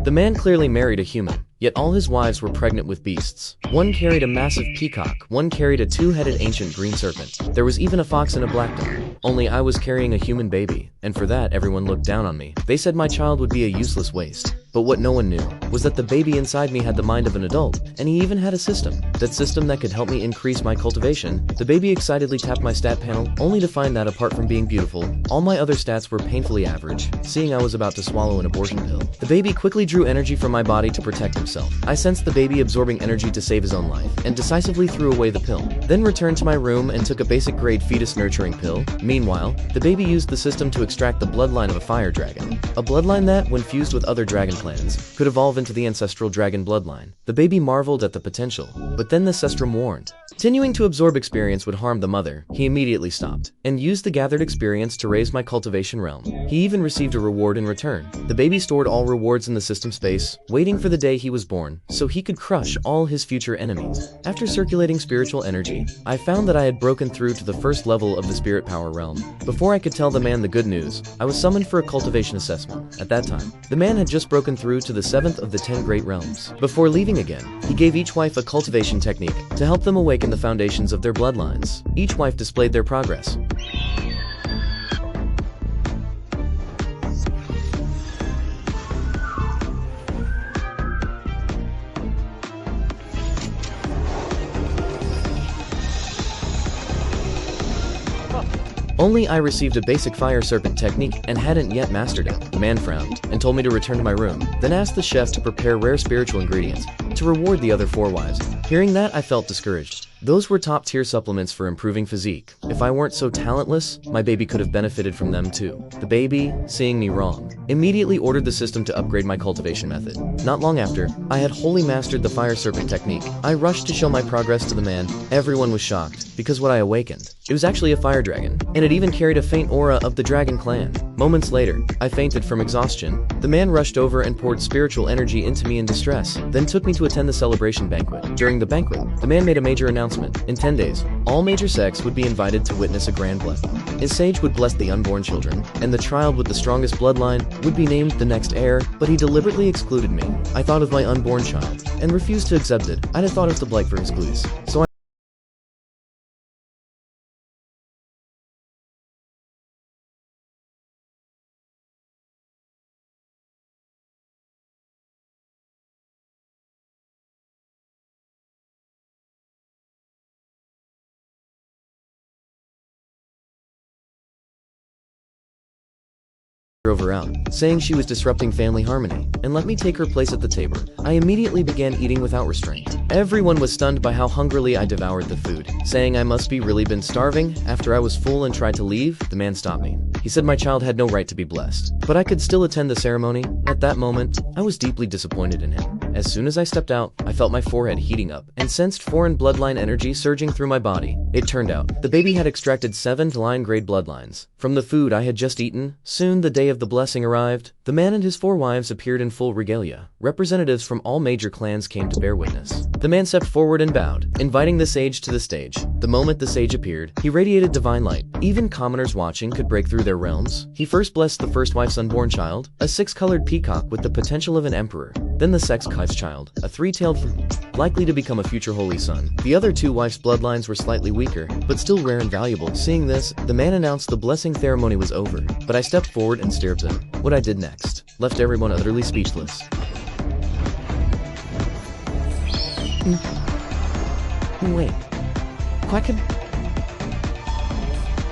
The man clearly married a human, yet all his wives were pregnant with beasts. One carried a massive peacock, one carried a two-headed ancient green serpent. There was even a fox and a black dog. Only I was carrying a human baby, and for that everyone looked down on me. They said my child would be a useless waste. But what no one knew was that the baby inside me had the mind of an adult, and he even had a system. That system that could help me increase my cultivation. The baby excitedly tapped my stat panel, only to find that apart from being beautiful, all my other stats were painfully average, seeing I was about to swallow an abortion pill. The baby quickly drew energy from my body to protect himself. I sensed the baby absorbing energy to save his own life, and decisively threw away the pill. Then returned to my room and took a basic grade fetus nurturing pill. Meanwhile, the baby used the system to extract the bloodline of a fire dragon. A bloodline that, when fused with other dragon clans, could evolve into the ancestral dragon bloodline. The baby marveled at the potential, but then the Sestrum warned. Continuing to absorb experience would harm the mother. He immediately stopped, and used the gathered experience to raise my cultivation realm. He even received a reward in return. The baby stored all rewards in the system space, waiting for the day he was born, so he could crush all his future enemies. After circulating spiritual energy, I found that I had broken through to the first level of the spirit power realm. Before I could tell the man the good news, I was summoned for a cultivation assessment. At that time, the man had just broken through to the 7th of the 10 great realms. Before leaving again, he gave each wife a cultivation technique to help them awaken the foundations of their bloodlines. Each wife displayed their progress. Only I received a basic fire serpent technique and hadn't yet mastered it. The man frowned and told me to return to my room, then asked the chef to prepare rare spiritual ingredients to reward the other 4 wives. Hearing that, I felt discouraged. Those were top-tier supplements for improving physique. If I weren't so talentless, my baby could have benefited from them too. The baby, seeing me wrong, immediately ordered the system to upgrade my cultivation method. Not long after, I had wholly mastered the fire serpent technique. I rushed to show my progress to the man. Everyone was shocked, because what I awakened, it was actually a fire dragon, and it even carried a faint aura of the dragon clan. Moments later, I fainted from exhaustion. The man rushed over and poured spiritual energy into me in distress, then took me to attend the celebration banquet. During the banquet, the man made a major announcement. In 10 days, all major sects would be invited to witness a grand blessing. His sage would bless the unborn children, and the child with the strongest bloodline would be named the next heir, but he deliberately excluded me. I thought of my unborn child, and refused to accept it. I'd have thought of the blight for his clues. So drove her out, saying she was disrupting family harmony, and let me take her place at the table. I immediately began eating without restraint. Everyone was stunned by how hungrily I devoured the food, saying I must be really been starving. After I was full and tried to leave, the man stopped me. He said my child had no right to be blessed, but I could still attend the ceremony. At that moment, I was deeply disappointed in him. As soon as I stepped out, I felt my forehead heating up, and sensed foreign bloodline energy surging through my body. It turned out, the baby had extracted 7 line-grade bloodlines from the food I had just eaten. Soon the day of the blessing arrived. The man and his 4 wives appeared in full regalia. Representatives from all major clans came to bear witness. The man stepped forward and bowed, inviting the sage to the stage. The moment the sage appeared, he radiated divine light. Even commoners watching could break through their realms. He first blessed the first wife's unborn child, a 6-colored peacock with the potential of an emperor. Then the second wife's child, a 3-tailed likely to become a future holy son. The other 2 wives' bloodlines were slightly weaker, but still rare and valuable. Seeing this, the man announced the blessing ceremony was over, but I stepped forward and stared at him. What I did next left everyone utterly speechless. Wait. Quacken?